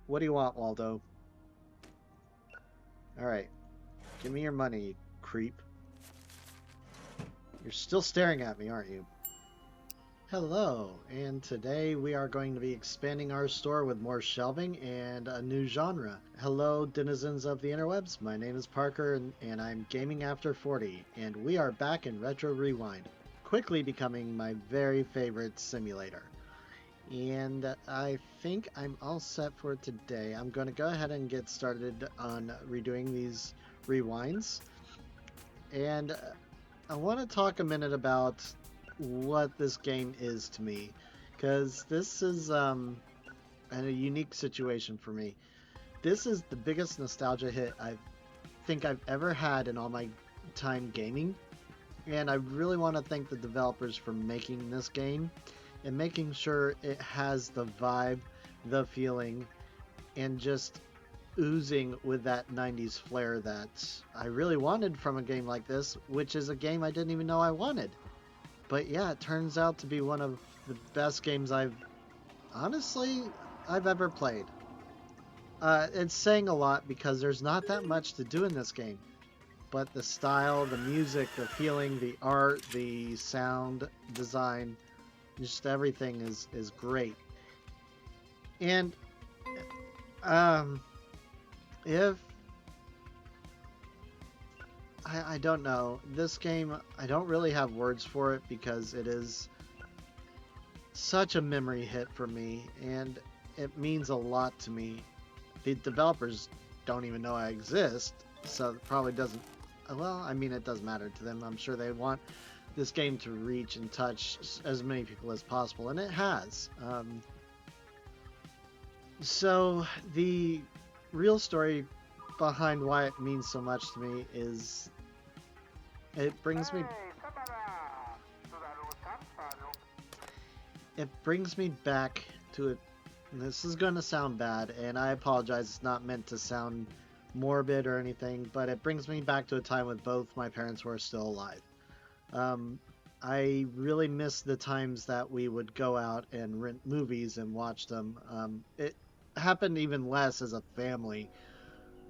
What do you want, Waldo? Alright. Give me your money, creep. You're still staring at me, aren't you? Hello, and today we are going to be expanding our store with more shelving and a new genre. Hello, denizens of the interwebs. My name is Parker, and I'm Gaming After 40, and we are back in Retro Rewind, quickly becoming my very favorite simulator. And I think I'm all set for today. I'm going to go ahead and get started on redoing these rewinds. And I want to talk a minute about what this game is to me, because this is a unique situation for me. This is the biggest nostalgia hit I think I've ever had in all my time gaming, and I really want to thank the developers for making this game and making sure it has the vibe, the feeling, and just oozing with that 90s flair that I really wanted from a game like this, which is a game I didn't even know I wanted. But yeah, it turns out to be one of the best games honestly, I've ever played. It's saying a lot because there's not that much to do in this game. But the style, the music, the feeling, the art, the sound design, just everything is great. And um, if I don't know, this game, I don't really have words for it because it is such a memory hit for me, and it means a lot to me. The developers don't even know I exist, so it probably doesn't. Well, I mean, it does matter to them. I'm sure they want this game to reach and touch as many people as possible, and it has. So the real story behind why it means so much to me is it brings me it brings me back to it. This is going to sound bad, and I apologize. It's not meant to sound morbid or anything, but it brings me back to a time when both my parents were still alive. Um, I really miss the times that we would go out and rent movies and watch them. It happened even less as a family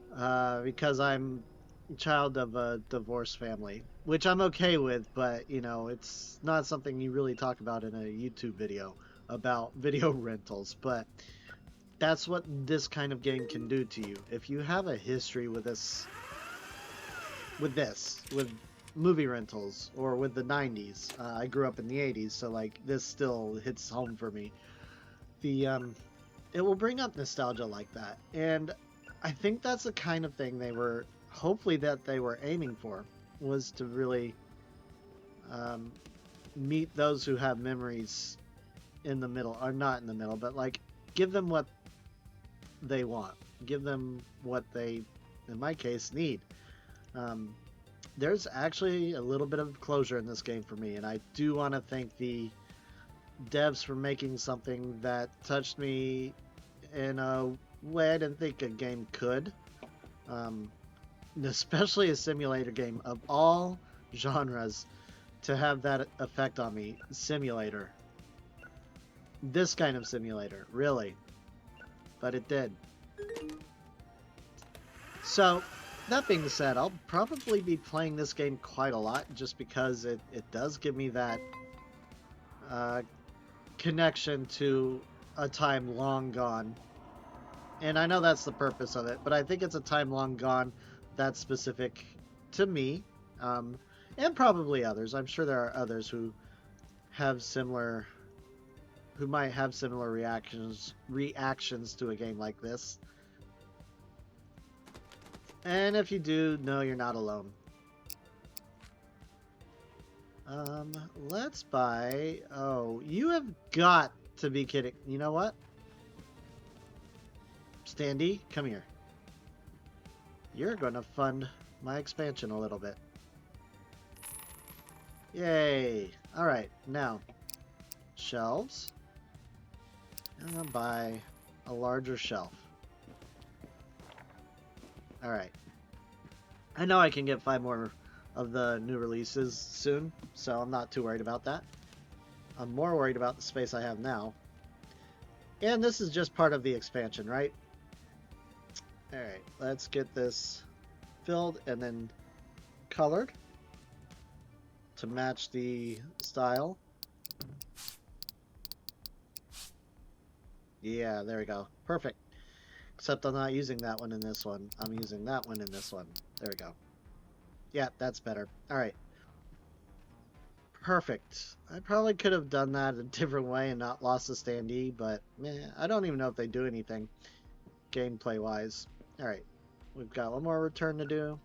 because I'm a child of a divorced family, which I'm okay with, but you know, it's not something you really talk about in a YouTube video about video rentals. But that's what this kind of game can do to you. If you have a history with with movie rentals or with the 90s, I grew up in the 80s, so like this still hits home for me. The It will bring up nostalgia like that, and I think that's the kind of thing hopefully that they were aiming for, was to really um, meet those who have memories in the middle, or not in the middle, but like give them what they want, give them what they, in my case, need. Um, there's actually a little bit of closure in this game for me, and I do want to thank the devs for making something that touched me in a way I didn't think a game could. Um, Especially a simulator game of all genres to have that effect on me. Simulator. This kind of simulator, really. But it did. So, that being said, I'll probably be playing this game quite a lot just because it does give me that uh, connection to a time long gone. And I know that's the purpose of it, but I think it's a time long gone that's specific to me, um, and probably others. I'm sure there are others have similar, who might have similar reactions to a game like this. And if you do, no, you're not alone. Let's buy. Oh, you have got to be kidding. You know what? Standy, come here. You're going to fund my expansion a little bit. Yay! Alright, now, shelves. I'm going to buy a larger shelf. Alright. I know I can get 5 more of the new releases soon, so I'm not too worried about that. I'm more worried about the space I have now. And this is just part of the expansion, right? Alright, let's get this filled and then colored to match the style. Yeah, there we go. Perfect. Except I'm not using that one in this one. I'm using that one in this one. There we go. Yeah, that's better. Alright. Perfect. I probably could have done that a different way and not lost the standee, but I don't even know if they do anything gameplay wise. Alright. We've got one more return to do.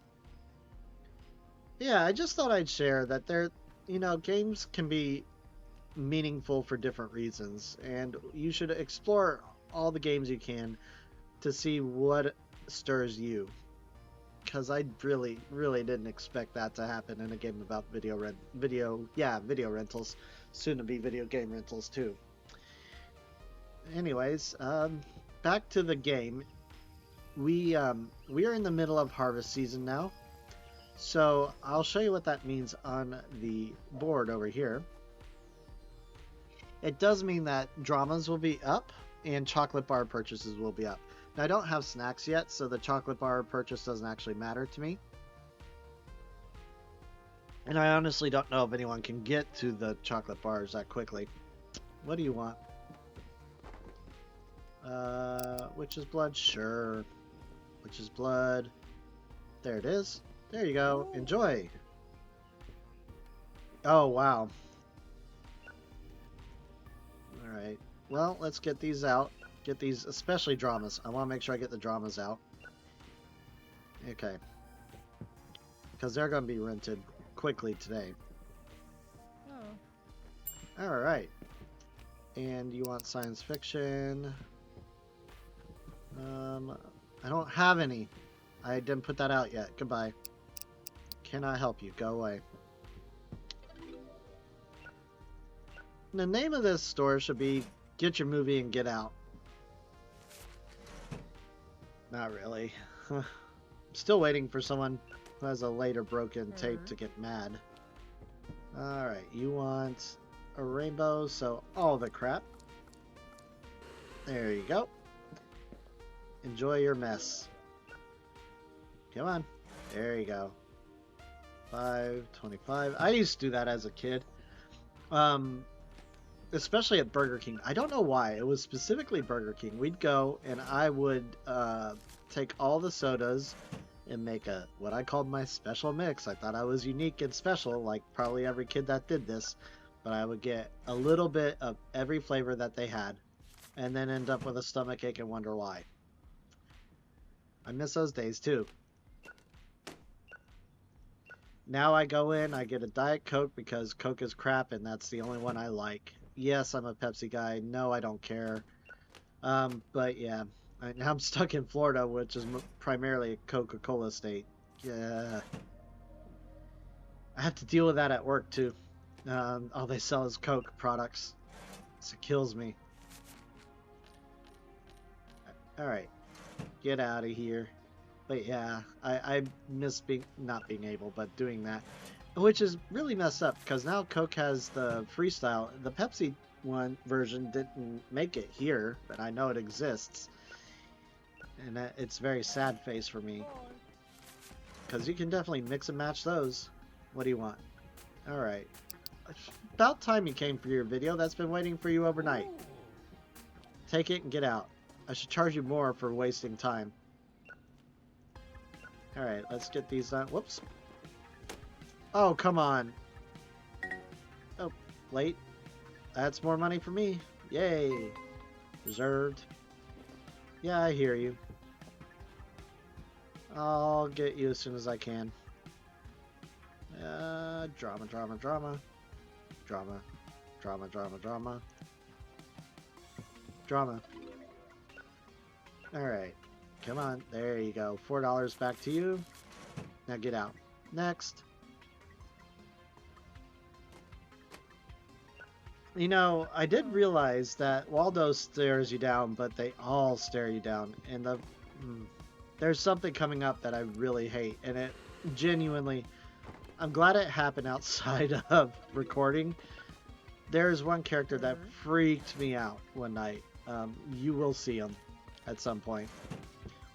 Yeah, I just thought I'd share that games can be meaningful for different reasons, and you should explore all the games you can to see what stirs you. Because I really, really didn't expect that to happen in a game about video rentals, soon to be video game rentals too. Anyways, back to the game. We are in the middle of harvest season now, so I'll show you what that means on the board over here. It does mean that dramas will be up and chocolate bar purchases will be up. Now, I don't have snacks yet, so the chocolate bar purchase doesn't actually matter to me. And I honestly don't know if anyone can get to the chocolate bars that quickly. What do you want? Witch's blood? Sure. Witch's blood. There it is. There you go. Enjoy. Oh, wow. Alright. Well, let's get these out. Get these, especially dramas. I want to make sure I get the dramas out. Okay. Because they're going to be rented quickly today. Oh. Alright. And you want science fiction. I don't have any. I didn't put that out yet. Goodbye. Cannot help you. Go away. The name of this store should be Get Your Movie and Get Out. Not really. Still waiting for someone who has a later broken tape to get mad. Alright, you want a rainbow, so all the crap. There you go. Enjoy your mess. Come on. There you go. 5.25. I used to do that as a kid. Especially at Burger King. I don't know why. It was specifically Burger King. We'd go and I would take all the sodas and make what I called my special mix. I thought I was unique and special, like probably every kid that did this. But I would get a little bit of every flavor that they had and then end up with a stomachache and wonder why. I miss those days too. Now I go in, I get a Diet Coke because Coke is crap and that's the only one I like. Yes, I'm a Pepsi guy. No, I don't care. But yeah, now I'm stuck in Florida, which is primarily a Coca-Cola state. Yeah. I have to deal with that at work too. All they sell is Coke products. So it kills me. Alright. Get out of here. But yeah, I miss not being able, but doing that. Which is really messed up, because now Coke has the freestyle. The Pepsi version didn't make it here, but I know it exists. And it's very sad face for me. Because you can definitely mix and match those. What do you want? Alright. About time you came for your video. That's been waiting for you overnight. Take it and get out. I should charge you more for wasting time. Alright, let's get these done. Whoops. Oh, come on. Oh, late. That's more money for me. Yay. Reserved. Yeah, I hear you. I'll get you as soon as I can. Drama, drama, drama. Drama. Drama, drama, drama. Drama. Alright. Come on. There you go. $4 back to you. Now get out. Next. You know, I did realize that Waldo stares you down, but they all stare you down. And there's something coming up that I really hate. And it genuinely... I'm glad it happened outside of recording. There's one character that freaked me out one night. You will see him at some point.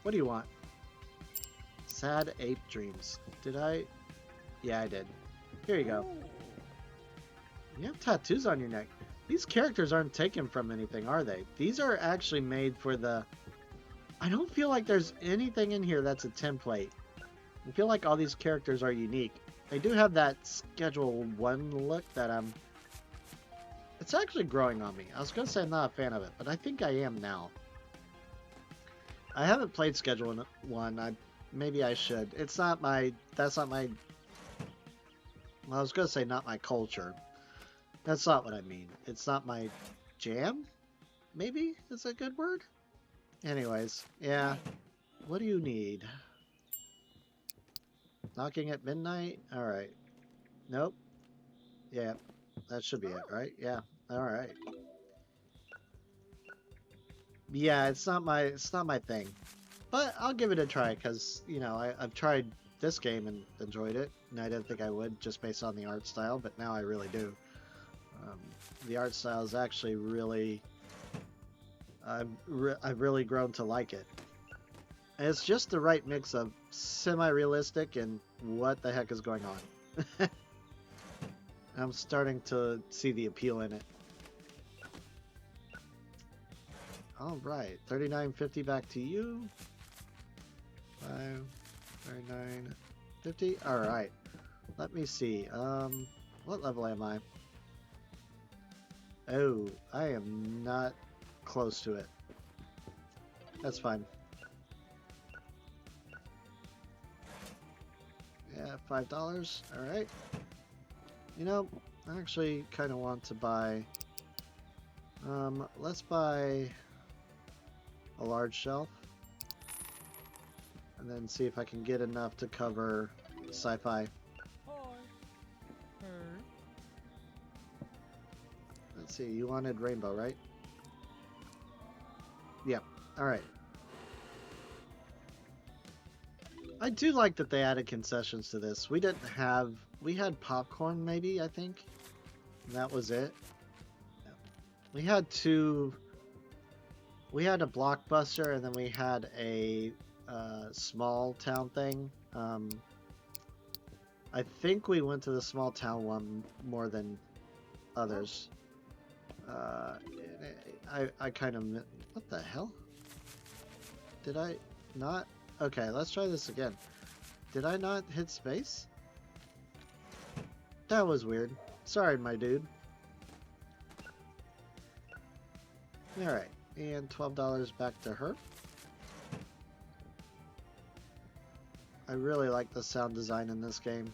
What do you want? Sad Ape Dreams. Did I? Yeah, I did. Here you go. You have tattoos on your neck. These characters aren't taken from anything, are they? These are actually made for the... I don't feel like there's anything in here that's a template. I feel like all these characters are unique. They do have that Schedule 1 look that I'm... It's actually growing on me. I was going to say I'm not a fan of it, but I think I am now. I haven't played Schedule 1. Maybe I should. It's not my... That's not my... Well, I was going to say not my culture. That's not what I mean. It's not my jam? Maybe is a good word? Anyways, yeah. What do you need? Knocking at midnight? Alright. Nope. Yeah. That should be it, right? Yeah. Alright. Yeah, it's not my thing. But I'll give it a try because, you know, I've tried this game and enjoyed it. And I didn't think I would just based on the art style, but now I really do. The art style is actually really... I've really grown to like it. And it's just the right mix of semi-realistic and what the heck is going on. I'm starting to see the appeal in it. Alright, $39.50 back to you. 39.50. Alright. Let me see. What level am I? Oh, I am not close to it. That's fine. Yeah, $5. Alright. You know, I actually kind of want to buy... let's buy a large shelf. And then see if I can get enough to cover sci-fi. Let's see, you wanted rainbow, right? Yeah, alright. I do like that they added concessions to this. We didn't have... We had popcorn, maybe, I think. And that was it. We had two... We had a Blockbuster, and then we had a small town thing. I think we went to the small town one more than others. I kind of... What the hell? Did I not... Okay, let's try this again. Did I not hit space? That was weird. Sorry, my dude. Alright, and $12 back to her. I really like the sound design in this game.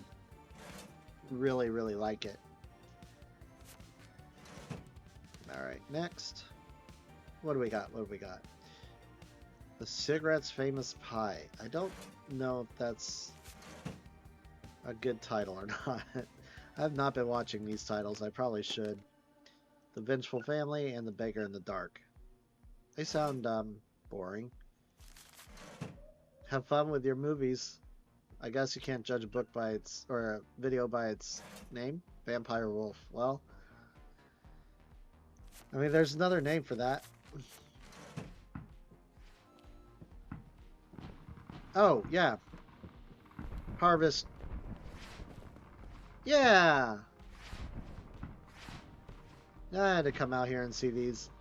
Really, really like it. Alright, next. What do we got? What do we got? The Cigarette's Famous Pie. I don't know if that's a good title or not. I have not been watching these titles. I probably should. The Vengeful Family and The Beggar in the Dark. They sound boring. Have fun with your movies. I guess you can't judge a book by its, or a video by its name. Vampire Wolf. Well, I mean, there's another name for that. Oh, yeah. Harvest. Yeah! I had to come out here and see these.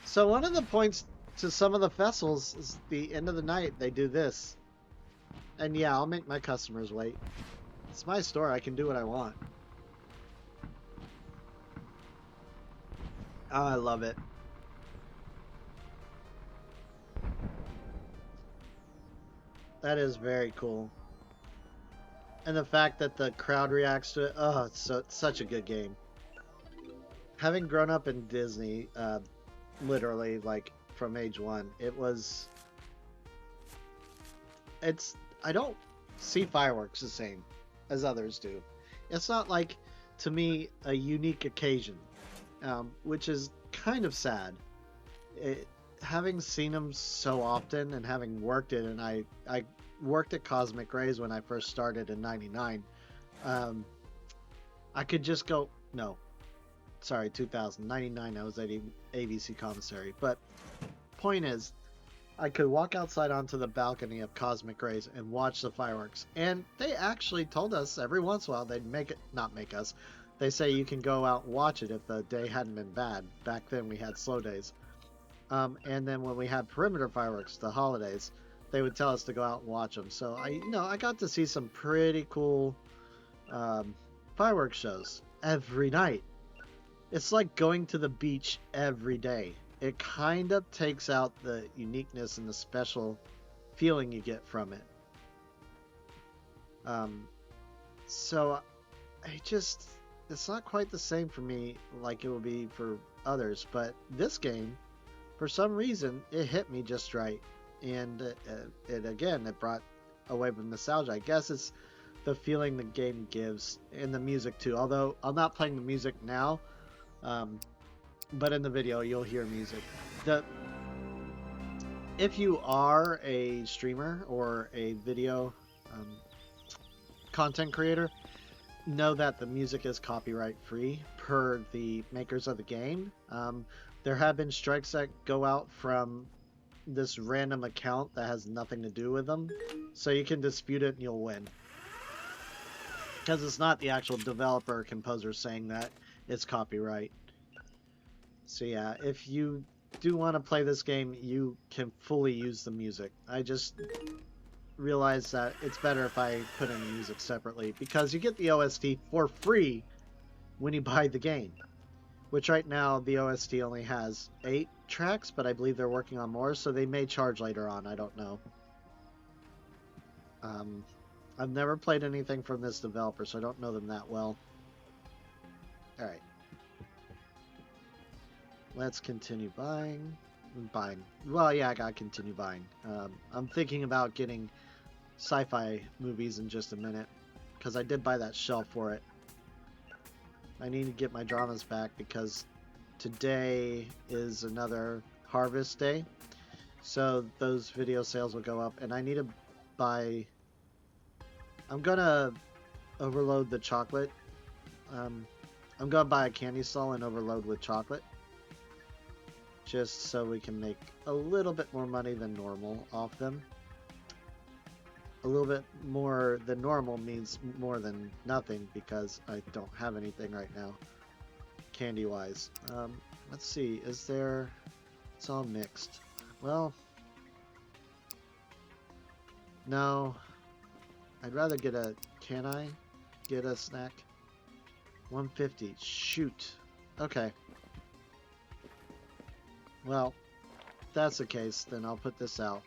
So one of the points to some of the festivals is the end of the night, they do this. And yeah, I'll make my customers wait. It's my store, I can do what I want. Oh, I love it. That is very cool. And the fact that the crowd reacts to it, oh, it's such a good game. Having grown up in Disney, literally, like, from age 1, I don't see fireworks the same as others do. It's not like, to me, a unique occasion, which is kind of sad. Having seen them so often and having worked it, and I worked at Cosmic Rays when I first started in '99. I could just go, no, sorry, 2099. I was at ABC Commissary. But point is, I could walk outside onto the balcony of Cosmic Rays and watch the fireworks. And they actually told us every once in a while they'd not make us. They say you can go out and watch it if the day hadn't been bad. Back then we had slow days. And then when we had perimeter fireworks, the holidays, they would tell us to go out and watch them. So I got to see some pretty cool fireworks shows every night. It's like going to the beach every day. It kind of takes out the uniqueness and the special feeling you get from it. So it's not quite the same for me like it will be for others, but this game, for some reason, it hit me just right. And it brought a wave of nostalgia. I guess it's the feeling the game gives, and the music too. Although I'm not playing the music now, but in the video you'll hear music. If you are a streamer or a video content creator, know that the music is copyright free per the makers of the game. There have been strikes that go out from this random account that has nothing to do with them, so you can dispute it and you'll win, because it's not the actual developer or composer saying that it's copyright. So yeah, if you do want to play this game, you can fully use the music. I just realized that it's better if I put in the music separately, because you get the OST for free when you buy the game, which right now the OST only has 8 tracks, but I believe they're working on more, so they may charge later on. I don't know. I've never played anything from this developer, so I don't know them that well. Alright. Let's continue buying. Well, yeah, I gotta continue buying. I'm thinking about getting sci-fi movies in just a minute, because I did buy that shelf for it. I need to get my dramas back, because today is another harvest day, so those video sales will go up, and I need to buy... I'm gonna overload the chocolate. I'm gonna buy a candy stall and overload with chocolate, just so we can make a little bit more money than normal off them. A little bit more than normal means more than nothing, because I don't have anything right now, candy wise. Let's see, is there... It's all mixed. Well, no, I'd rather get a... Can I get a snack? 150. Shoot. Okay. Well, if that's the case, then I'll put this out.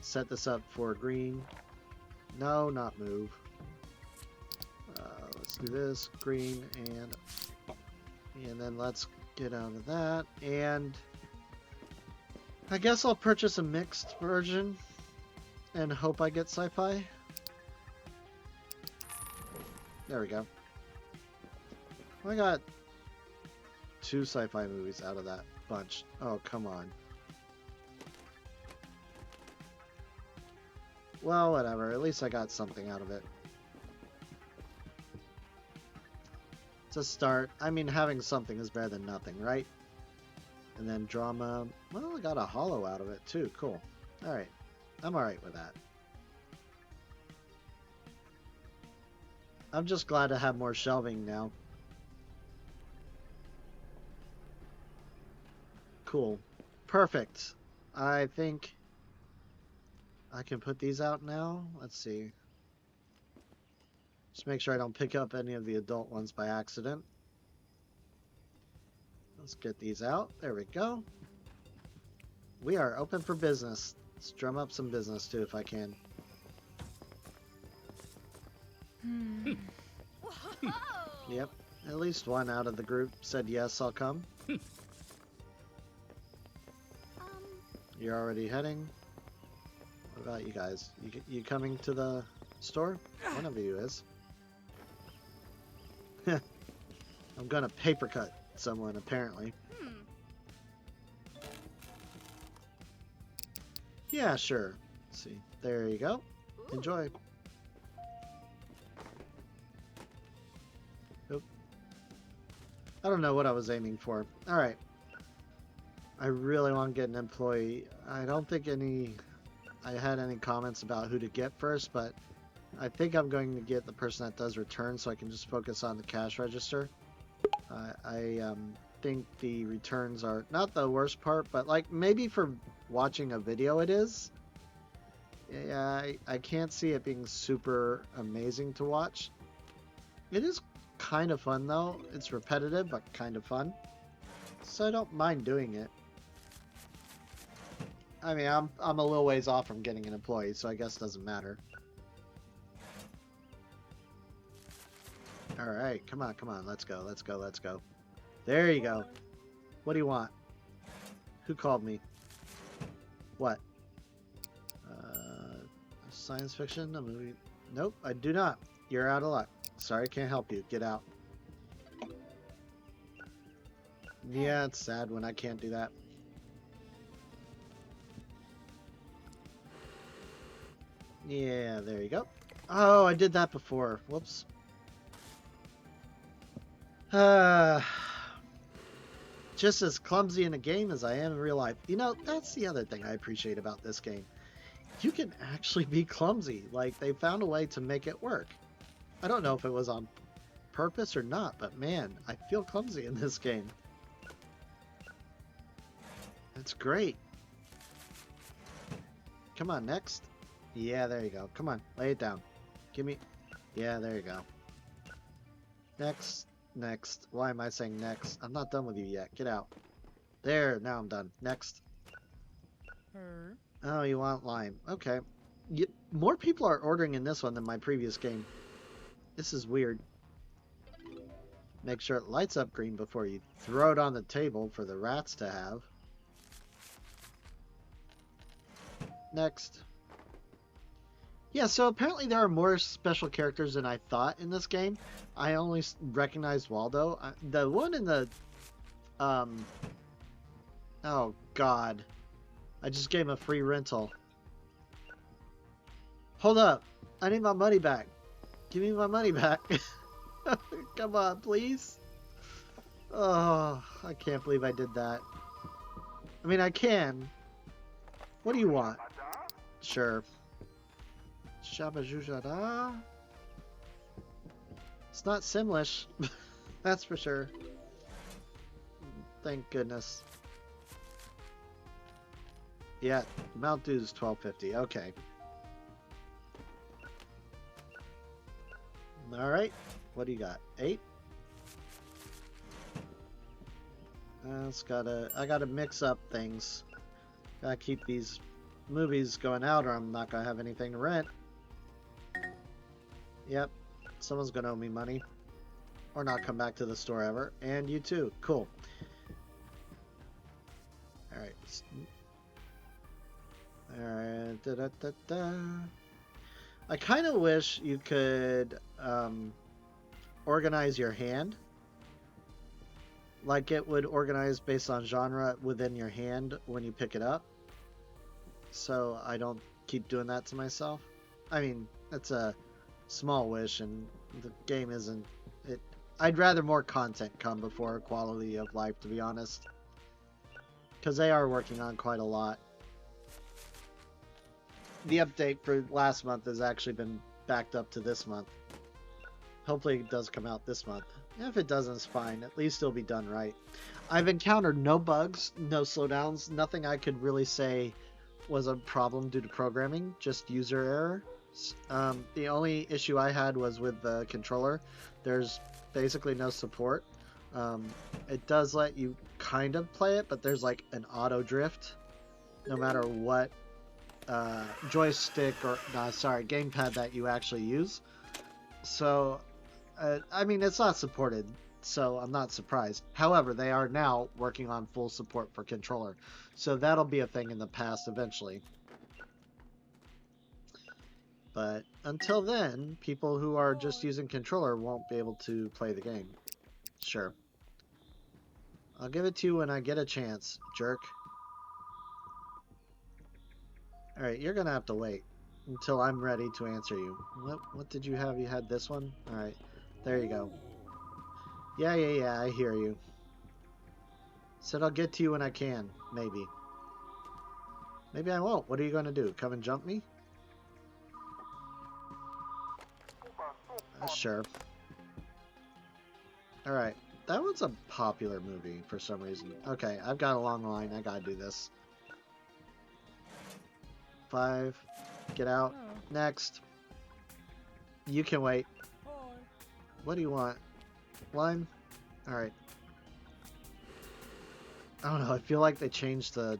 Set this up for green. No, not move. Let's do this. Green and then let's get out of that. And I guess I'll purchase a mixed version and hope I get sci-fi. There we go. I got 2 sci-fi movies out of that bunch. Oh, come on. Well, whatever. At least I got something out of it. It's a start. I mean, having something is better than nothing, right? And then drama. Well, I got a holo out of it too. Cool. Alright. I'm alright with that. I'm just glad to have more shelving now. Cool. Perfect. I think I can put these out now. Let's see. Just make sure I don't pick up any of the adult ones by accident. Let's get these out. There we go. We are open for business. Let's drum up some business too if I can. Yep. At least one out of the group said yes, I'll come. You're already heading? What about you guys? You coming to the store? One of you is. I'm gonna paper cut someone, apparently. Yeah, sure. Let's see. There you go. Enjoy. Oop. I don't know what I was aiming for. Alright. I really want to get an employee. I don't think I had any comments about who to get first, but I think I'm going to get the person that does returns so I can just focus on the cash register. I think the returns are not the worst part, but like maybe for watching a video it is. Yeah, I can't see it being super amazing to watch. It is kind of fun though. It's repetitive, but kind of fun. So I don't mind doing it. I mean, I'm a little ways off from getting an employee, so I guess it doesn't matter. All right, come on, come on, let's go, let's go, let's go. There you go. What do you want? Who called me? What? Science fiction, a movie? Nope, I do not. You're out of luck. Sorry, can't help you. Get out. Yeah, it's sad when I can't do that. Yeah, there you go. Oh, I did that before. Whoops. Just as clumsy in a game as I am in real life. You know, that's the other thing I appreciate about this game. You can actually be clumsy. Like, they found a way to make it work. I don't know if it was on purpose or not, but man, I feel clumsy in this game. That's great. Come on, next. Yeah, there you go. Come on, lay it down. Give me... Yeah, there you go. Next. Next. Why am I saying next? I'm not done with you yet. Get out. There, now I'm done. Next. Oh, you want lime. Okay. More people are ordering in this one than my previous game. This is weird. Make sure it lights up green before you throw it on the table for the rats to have. Next. Yeah, so apparently there are more special characters than I thought in this game. I only recognized Waldo. The one in the... Oh, God. I just gave him a free rental. Hold up. I need my money back. Give me my money back. Come on, please. Oh, I can't believe I did that. I mean, I can. What do you want? Sure. Shabajujada. It's not Simlish. That's for sure. Thank goodness. Yeah, Mount Due is $12.50. Okay. Alright. What do you got? 8? I gotta mix up things. Gotta keep these movies going out or I'm not gonna have anything to rent. Yep. Someone's gonna owe me money. Or not come back to the store ever. And you too. Cool. Alright. Alright. I kind of wish you could organize your hand. Like it would organize based on genre within your hand when you pick it up. So I don't keep doing that to myself. I mean, it's a small wish and the game isn't it. I'd rather more content come before quality of life, to be honest, because they are working on quite a lot. The update for last month has actually been backed up to this month. Hopefully it does come out this month. If it doesn't, it's fine. At least it'll be done right. I've encountered no bugs, no slowdowns, nothing I could really say was a problem due to programming, just user error. The only issue I had was with the controller. There's basically no support. It does let you kind of play it, but there's like an auto drift no matter what joystick or gamepad that you actually use. So I mean, it's not supported, so I'm not surprised. However, they are now working on full support for controller, so that'll be a thing in the past eventually. But until then, people who are just using controller won't be able to play the game. Sure. I'll give it to you when I get a chance, jerk. Alright, you're gonna have to wait until I'm ready to answer you. What did you have? You had this one? Alright, there you go. Yeah, I hear you. Said I'll get to you when I can. Maybe. Maybe I won't. What are you going to do? Come and jump me? Sure. Alright. That was a popular movie for some reason. Okay, I've got a long line. I gotta do this. 5. Get out. Next. You can wait. What do you want? Lime? Alright. I don't know. I feel like they changed the...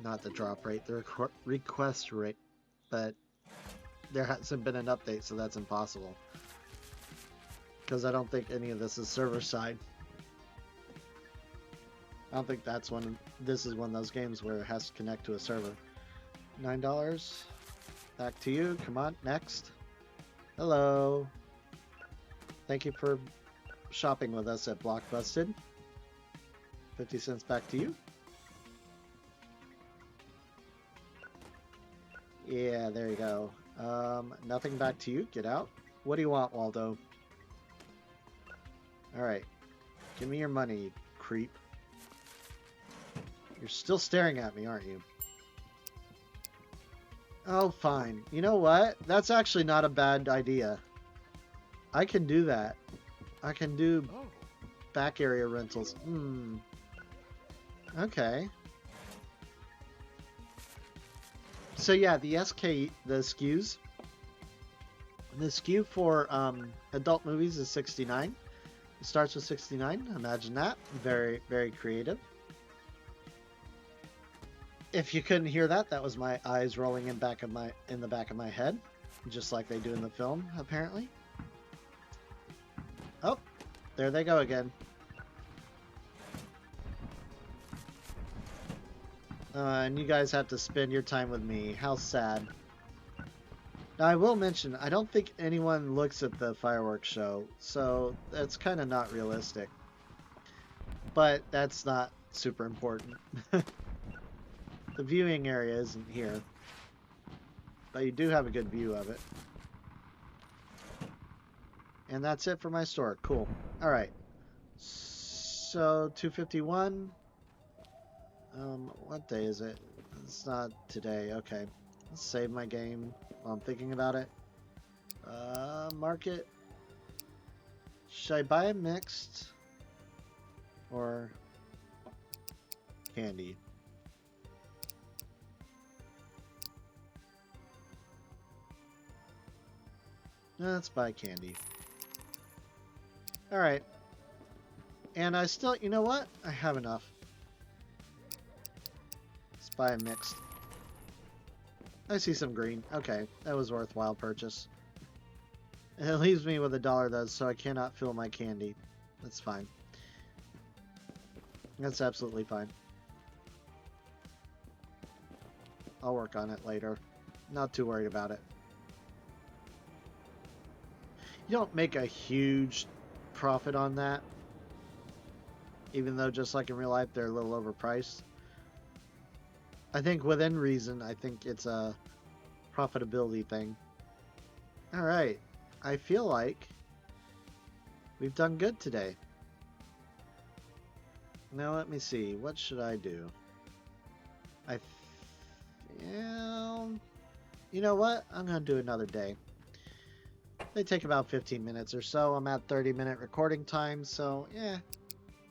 Not the drop rate. The request rate. But there hasn't been an update, so that's impossible. Because I don't think any of this is server side. I don't think that's one. This is one of those games where it has to connect to a server. $9. Back to you. Come on, next. Hello. Thank you for shopping with us at Blockbusted. 50 cents back to you. Yeah, there you go. Nothing back to you. Get out. What do you want, Waldo? Alright. Give me your money, you creep. You're still staring at me, aren't you? Oh, fine. You know what? That's actually not a bad idea. I can do that. I can do back area rentals. Okay. So yeah, the SKUs. The SKU for adult movies is $69. It starts with 69. Imagine that. Very, very creative. If you couldn't hear that, that was my eyes rolling in the back of my head, just like they do in the film, apparently. Oh, there they go again. And you guys have to spend your time with me. How sad. Now, I will mention, I don't think anyone looks at the fireworks show, so that's kind of not realistic. But that's not super important. The viewing area isn't here, but you do have a good view of it. And that's it for my store. Cool. Alright. So, 251. What day is it? It's not today. Okay. Let's save my game while I'm thinking about it. Market. Should I buy a mixed? Or candy? Let's buy candy. Alright. And I still, you know what? I have enough. Let's buy a mixed. I see some green. Okay, that was a worthwhile purchase. And it leaves me with $1 though, so I cannot fill my candy. That's fine. That's absolutely fine. I'll work on it later. Not too worried about it. You don't make a huge profit on that, even though just like in real life they're a little overpriced. I think within reason, I think it's a profitability thing. Alright, I feel like we've done good today. Now let me see, what should I do? Yeah, you know what? I'm gonna do another day. They take about 15 minutes or so. I'm at 30-minute recording time, so yeah,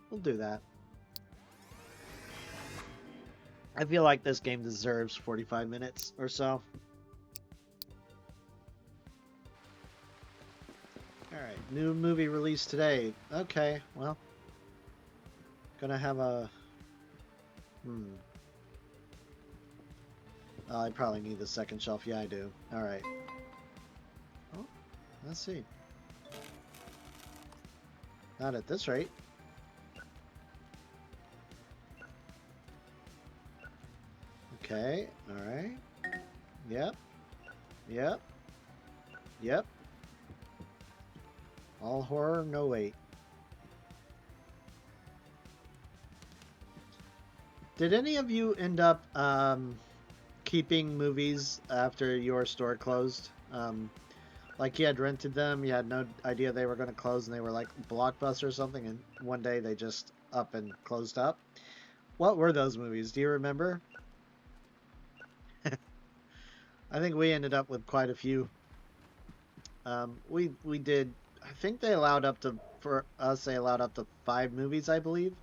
we'll do that. I feel like this game deserves 45 minutes or so. Alright, new movie released today. Okay, well, gonna have a... I probably need the second shelf. Yeah, I do. Alright. Oh, let's see. Not at this rate. Okay, alright. Yep. Yep. Yep. All horror, no wait. Did any of you end up keeping movies after your store closed? Like you had rented them, you had no idea they were going to close, and they were like Blockbuster or something, and one day they just up and closed up. What were those movies? Do you remember? I think we ended up with quite a few. We did. I think they allowed up to for us. They allowed up to 5 movies, I believe,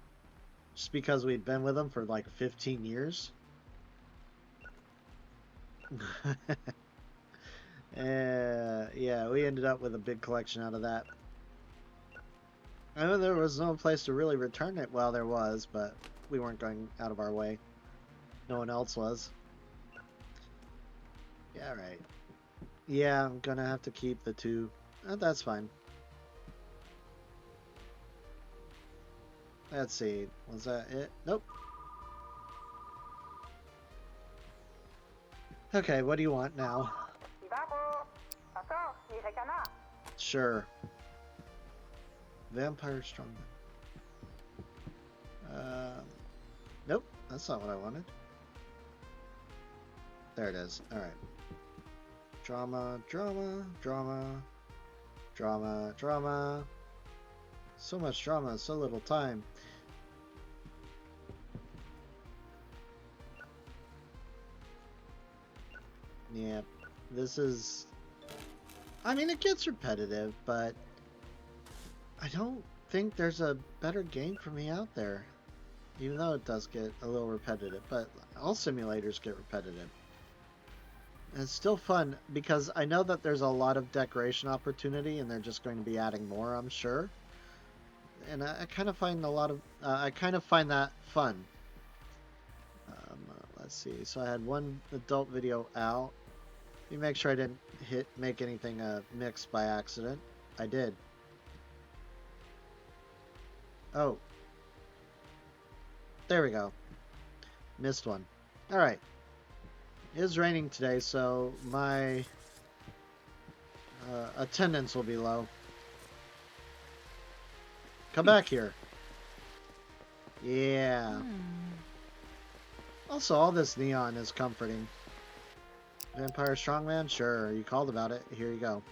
just because we'd been with them for like 15 years. Yeah, we ended up with a big collection out of that. I know there was no place to really return it. Well, there was, but we weren't going out of our way. No one else was. Yeah, right. Yeah, I'm gonna have to keep the 2. That's fine. Let's see. Was that it? Nope. Okay, what do you want now? Sure. Vampire Strongman. Nope, that's not what I wanted. There it is. Alright. Drama, drama, drama, drama, drama. So much drama, so little time. Yeah, this is... I mean, it gets repetitive, but I don't think there's a better game for me out there. Even though it does get a little repetitive, but all simulators get repetitive. And it's still fun because I know that there's a lot of decoration opportunity and they're just going to be adding more, I'm sure. And I kind of find I kind of find that fun. Let's see. So I had one adult video out. Let me make sure I didn't make anything mixed by accident. I did. Oh. There we go. Missed one. Alright. It is raining today, so my attendance will be low. Come back here. Yeah. Also, all this neon is comforting. Vampire Strongman? Sure, you called about it. Here you go.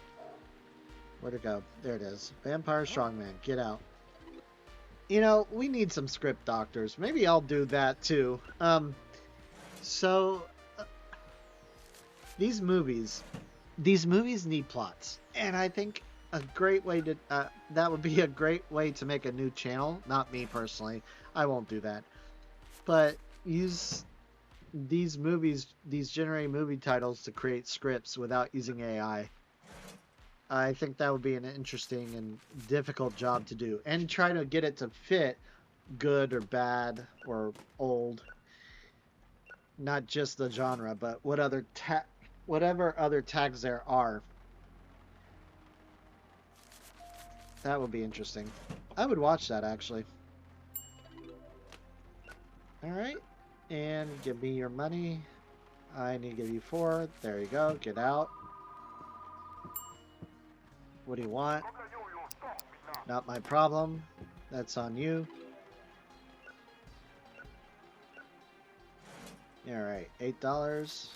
Where'd it go? There it is. Vampire Strongman, get out. You know, we need some script doctors. Maybe I'll do that too. These movies need plots. And I think a great way to, that would be a great way to make a new channel. Not me personally. I won't do that. But use these generated movie titles to create scripts without using AI. I think that would be an interesting and difficult job to do. And try to get it to fit good or bad or old. Not just the genre, but whatever other tags there are. That would be interesting. I would watch that, actually. Alright. And give me your money. I need to give you 4. There you go. Get out. What do you want? Not my problem. That's on you. Alright. $8.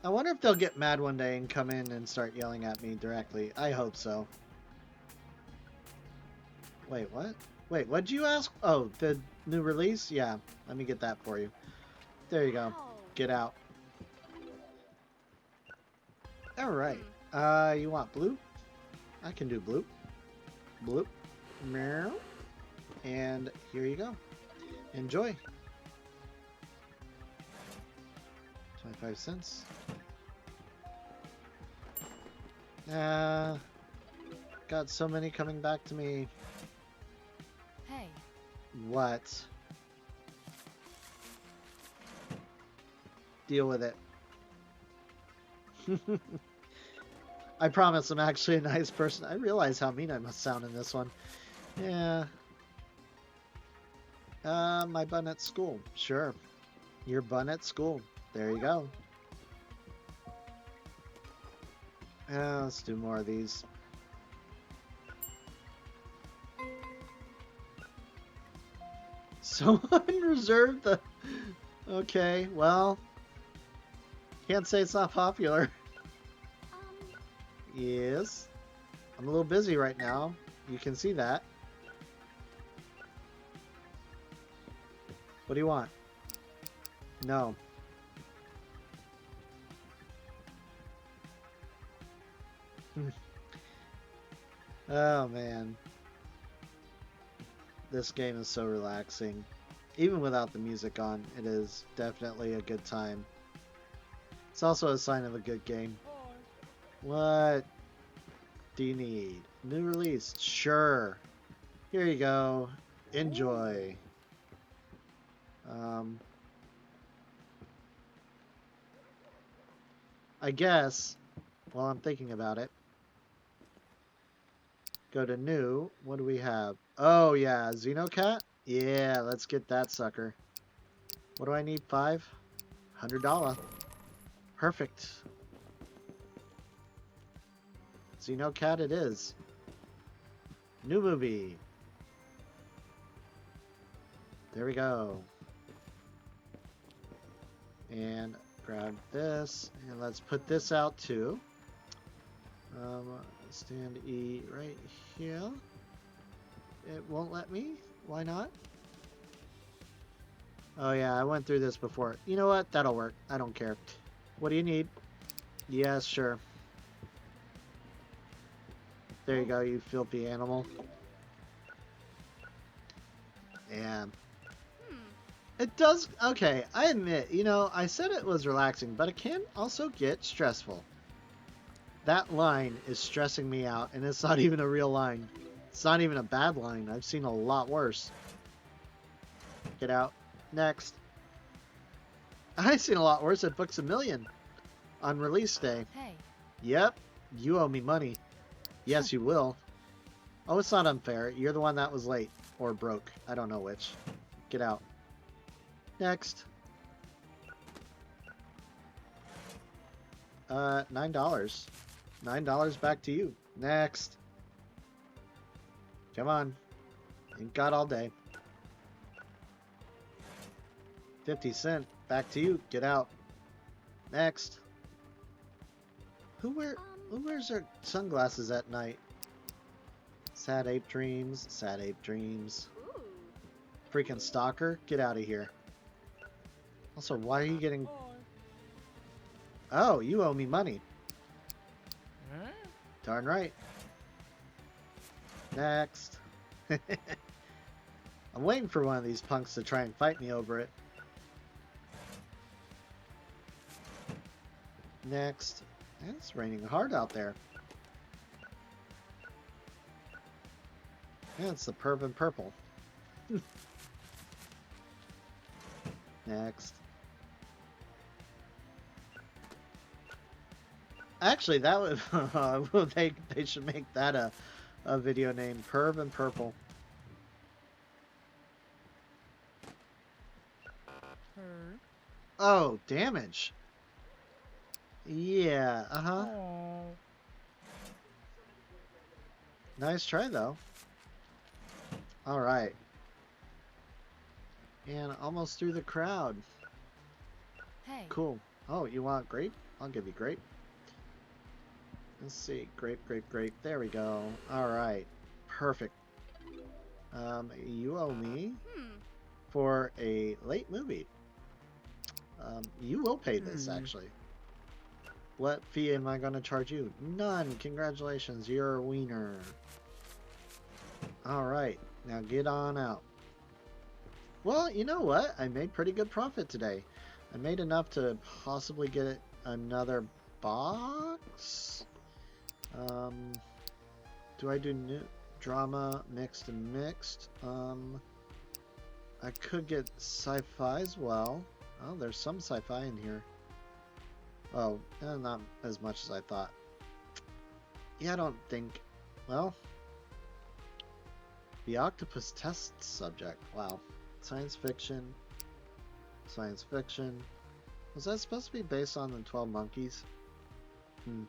I wonder if they'll get mad one day and come in and start yelling at me directly. I hope so. Wait, what? Wait, what'd you ask? Oh, the new release? Yeah, let me get that for you. There you go. Get out. Alright. You want blue? I can do blue. Blue. Meow. And here you go. Enjoy. 25 cents. Got so many coming back to me. Hey. What? Deal with it. I promise I'm actually a nice person. I realize how mean I must sound in this one. Yeah. My bun at school. Sure. Your bun at school. There you go. Let's do more of these. Someone reserved the... Okay, well... Can't say it's not popular. Yes. I'm a little busy right now. You can see that. What do you want? No. Oh man. This game is so relaxing. Even without the music on, it is definitely a good time. It's also a sign of a good game. What do you need? New release? Sure. Here you go. Enjoy. I guess, while I'm thinking about it, go to new. What do we have? Oh yeah, Xenocat? Yeah, let's get that sucker. What do I need? $500. Perfect. Xenocat it is. New movie. There we go. And grab this. And let's put this out too. Stand E right here. It won't let me? Why not? Oh yeah, I went through this before. You know what? That'll work. I don't care. What do you need? Yes, sure. There you go, you filthy animal. Yeah. It does... Okay, I admit, you know, I said it was relaxing, but it can also get stressful. That line is stressing me out, and it's not even a real line. It's not even a bad line. I've seen a lot worse. Get out. Next. I've seen a lot worse at Books A Million on release day. Hey. Yep, you owe me money. Yes, you will. Oh, it's not unfair. You're the one that was late. Or broke. I don't know which. Get out. Next. $9. $9 back to you. Next. Come on. Ain't got all day. 50 cents. Back to you. Get out. Next. Who wears their sunglasses at night? Sad Ape Dreams. Sad Ape Dreams. Freaking stalker. Get out of here. Also, why are you getting... Oh, you owe me money. Huh? Darn right. Next. I'm waiting for one of these punks to try and fight me over it. Next. It's raining hard out there. Yeah, it's the Perv and Purple. Next. Actually, that would they should make that a video name, Perv and Purple. Her. Oh, damage. Yeah, uh-huh. Oh. Nice try though. All right. And almost through the crowd. Hey. Cool. Oh, you want grape? I'll give you grape. Let's see. Grape, grape, grape. There we go. All right. Perfect. You owe me for a late movie. You will pay this, actually. What fee am I going to charge you? None. Congratulations. You're a wiener. All right. Now get on out. Well, you know what? I made pretty good profit today. I made enough to possibly get another box. Do I do new drama mixed and mixed? I could get sci-fi as well. Oh, there's some sci-fi in here. Oh, not as much as I thought. Yeah, I don't think... Well... The Octopus Test Subject. Wow. Science fiction. Science fiction. Was that supposed to be based on the 12 Monkeys? You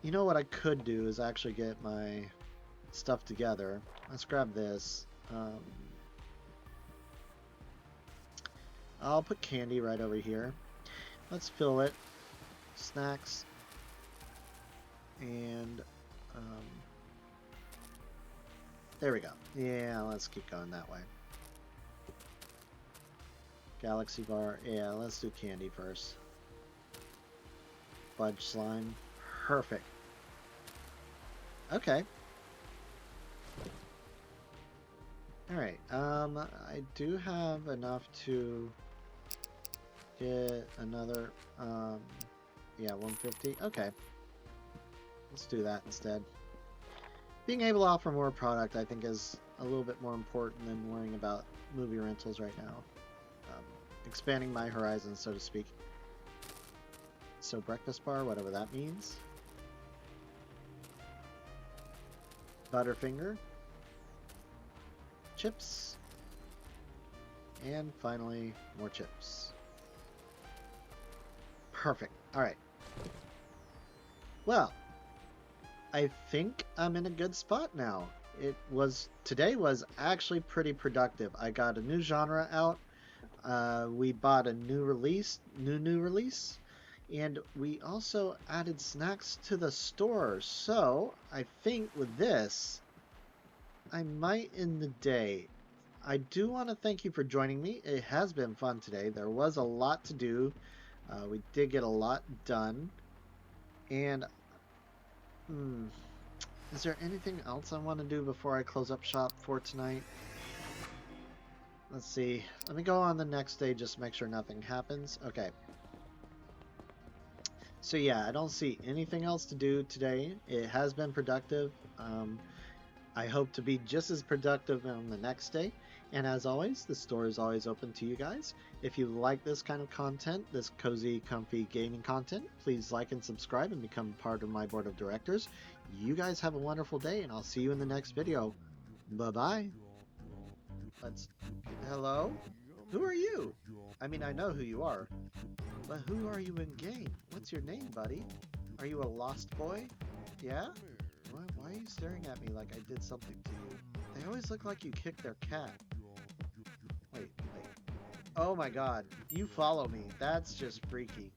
know what I could do is actually get my stuff together. Let's grab this. I'll put candy right over here. Let's fill it. Snacks. And, There we go. Yeah, let's keep going that way. Galaxy bar. Yeah, let's do candy first. Fudge slime. Perfect. Okay. Alright, I do have enough to get another, yeah, 150. Okay. Let's do that instead. Being able to offer more product, I think, is a little bit more important than worrying about movie rentals right now. Expanding my horizons, so to speak. So breakfast bar, whatever that means. Butterfinger. Chips. And finally, more chips. Perfect. Alright. Well, I think I'm in a good spot now. Today was actually pretty productive. I got a new genre out. We bought a new release, and we also added snacks to the store. So I think with this, I might end the day. I do want to thank you for joining me. It has been fun today. There was a lot to do. We did get a lot done. And is there anything else I want to do before I close up shop for tonight? Let's see. Let me go on the next day, just make sure nothing happens. Okay. So yeah, I don't see anything else to do today. It has been productive. I hope to be just as productive on the next day. And as always, the store is always open to you guys. If you like this kind of content, this cozy, comfy gaming content, please like and subscribe and become part of my board of directors. You guys have a wonderful day, and I'll see you in the next video. Bye-bye. Hello? Who are you? I mean, I know who you are. But who are you in game? What's your name, buddy? Are you a lost boy? Yeah? Why are you staring at me like I did something to you? They always look like you kicked their cat. Wait. Oh my god. You follow me. That's just freaky.